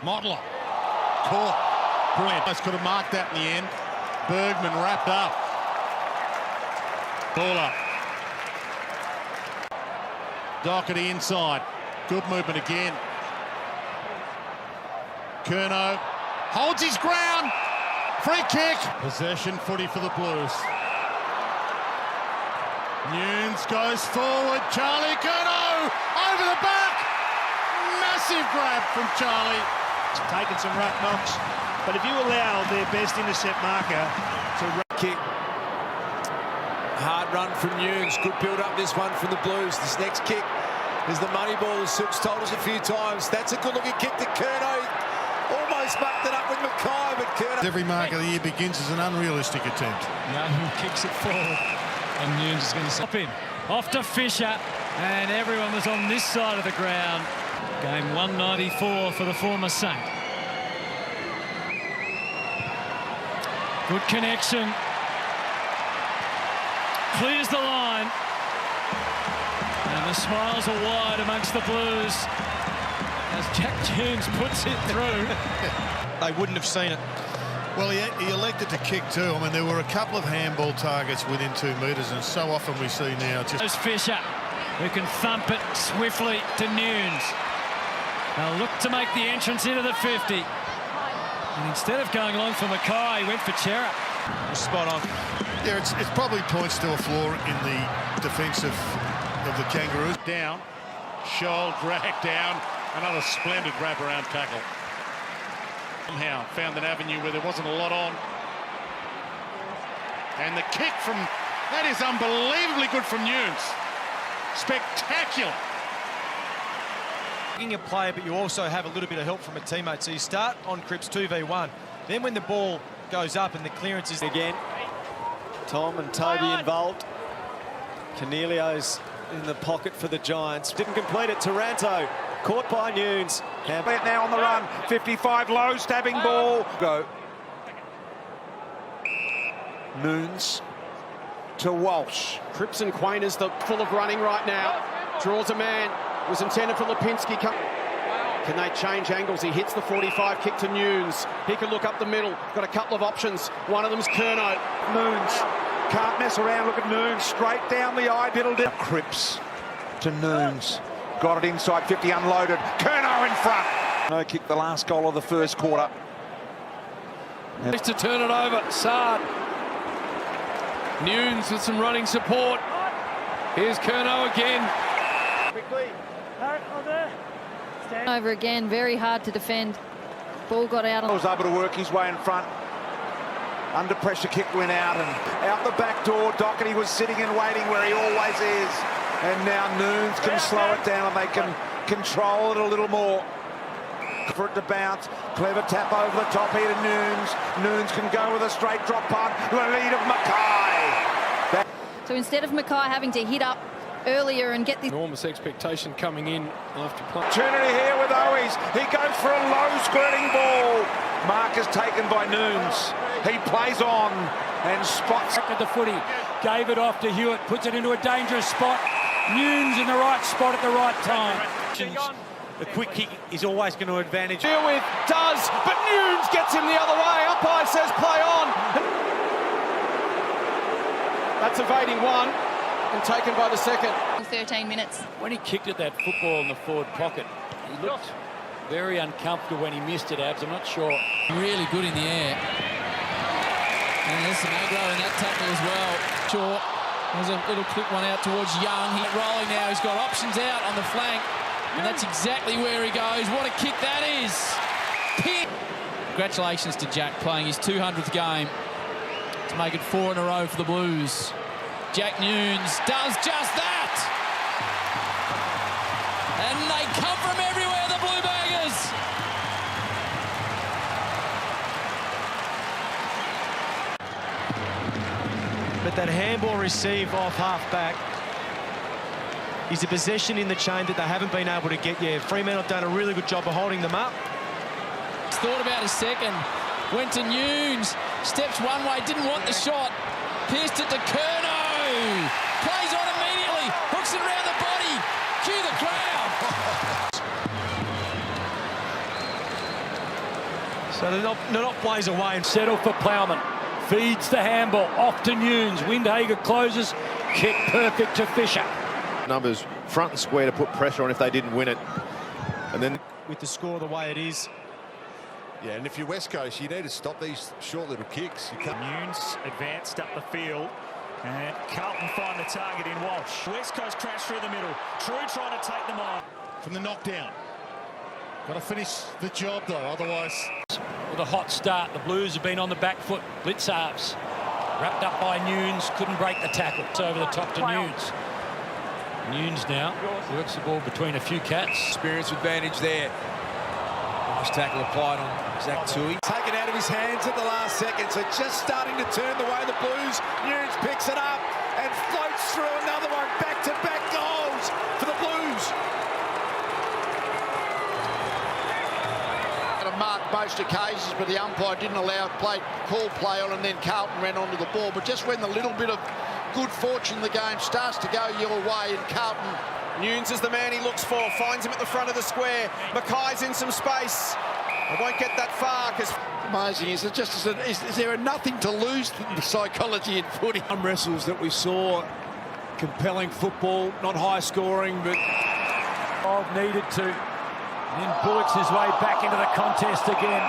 Mottler. Caught. Brilliant. Could have marked that in the end. Bergman wrapped up. Ball up. Doherty inside. Good movement again. Curnow holds his ground. Free kick. Possession footy for the Blues. Newnes goes forward. Charlie Curnow over the back. Massive grab from Charlie. Taken some ruck knocks, but if you allow their best intercept marker to kick. Hard run from Newnes. Good build up this one from the Blues. This next kick is the money ball, as Sook's told us a few times. That's a good looking kick to Curnow. Almost mucked it up with Mackay, but Curnow. Every mark of the year begins as an unrealistic attempt. Young kicks it forward, and Newnes is going to stop in. Off to Fisher, and everyone was on this side of the ground. Game 194 for the former Saint. Good connection. Clears the line. And the smiles are wide amongst the Blues as Jack Newnes puts it through. they wouldn't have seen it. Well, he elected to kick too. I mean, there were a couple of handball targets within 2 metres, and so often we see now just... There's Fisher, who can thump it swiftly to Newnes. They'll look to make the entrance into the 50. And instead of going long for Mackay, he went for Chera. Spot on. Yeah, it probably points to a flaw in the defence of the Kangaroos. Down, Scholl dragged down, another splendid wrap-around tackle. Somehow found an avenue where there wasn't a lot on. And the kick from... That is unbelievably good from Newnes. Spectacular. A player, but you also have a little bit of help from a teammate. So you start on Cripps 2v1. Then when the ball goes up and the clearance is again. Tom and Toby involved. Cornelio's in the pocket for the Giants. Didn't complete it. Taranto caught by Newnes. Now on the run. 55 low, stabbing ball. Go. Newnes to Walsh. Cripps and Quainers full of running right now. Draws a man. Was intended for Lipinski. Can they change angles? He hits the 45, kick to Newnes. He can look up the middle. Got a couple of options. One of them's Curnow. Newnes can't mess around. Look at Newnes straight down the eye. Diddle. Cripps to Newnes. Got it inside 50, unloaded. Curnow in front. No kick, the last goal of the first quarter. Needs to turn it over. Saad. Newnes with some running support. Here's Curnow again. Quickly. Over again, very hard to defend. Ball got out. Was able to work his way in front. Under pressure kick went out, and out the back door, Doherty was sitting and waiting where he always is. And now Newnes can slow it down and they can control it a little more. For it to bounce, clever tap over the top here to Newnes. Newnes can go with a straight drop punt. The lead of Mackay. So instead of Mackay having to hit up earlier and get the Enormous expectation coming in after play. Opportunity here with Owies. He goes for a low squirting ball. Mark is taken by Newnes. He plays on and spots At the footy, gave it off to Hewitt, puts it into a dangerous spot. Newnes in the right spot at the right time. the quick kick is always going to advantage. Deal with, does, but Newnes gets him the other way. Umpire says play on. That's evading one and taken by the second. 13 minutes. When he kicked at that football in the forward pocket, he looked very uncomfortable when he missed it, Abs. I'm not sure. Really good in the air. And there's some aggro in that tackle as well. Sure. There's a little quick one out towards Young. He's rolling now. He's got options out on the flank. And that's exactly where he goes. What a kick that is. Congratulations to Jack playing his 200th game to make it 4 in a row for the Blues. Jack Newnes does just that. And they come from everywhere, the Blue Baggers. But that handball receive off half-back is a possession in the chain that they haven't been able to get yet. Fremantle have done a really good job of holding them up. He's thought about a second. Went to Newnes. Steps one way, didn't want the shot. Pierced it to Curnow. Plays on immediately. Hooks it around the body. Cue the crowd. So they're not plays away. Settle for Plowman. Feeds the handball. Off to Newnes. Windhager closes. Kick perfect to Fisher. Numbers front and square to put pressure on if they didn't win it. And then With the score the way it is. Yeah, and if you're West Coast, you need to stop these short little kicks. You can't. Newnes advanced up the field, and Carlton find the target in Walsh. West Coast crash through the middle. True trying to take them on. From the knockdown. Got to finish the job, though, otherwise... With a hot start, the Blues have been on the back foot. Blitz halves. Wrapped up by Newnes, couldn't break the tackle. It's over the top to Newnes. Newnes now works the ball between a few cats. Experience advantage there. Nice tackle applied on Zach Tui. Taken out of his hands at the last second, so just starting to turn the way of the Blues. Newnes picks it up and floats through another one. Back-to-back goals for the Blues. Marked most occasions, but the umpire didn't allow call play on, and then Carlton ran onto the ball. But just when the little bit of good fortune the game starts to go your way, and Carlton... Newnes is the man he looks for, finds him at the front of the square. Mackay's in some space. They won't get that far because... Amazing, is there nothing to lose psychology in footy? Some wrestles that we saw, compelling football, not high scoring, but... Needed to. And then bullets his way back into the contest again.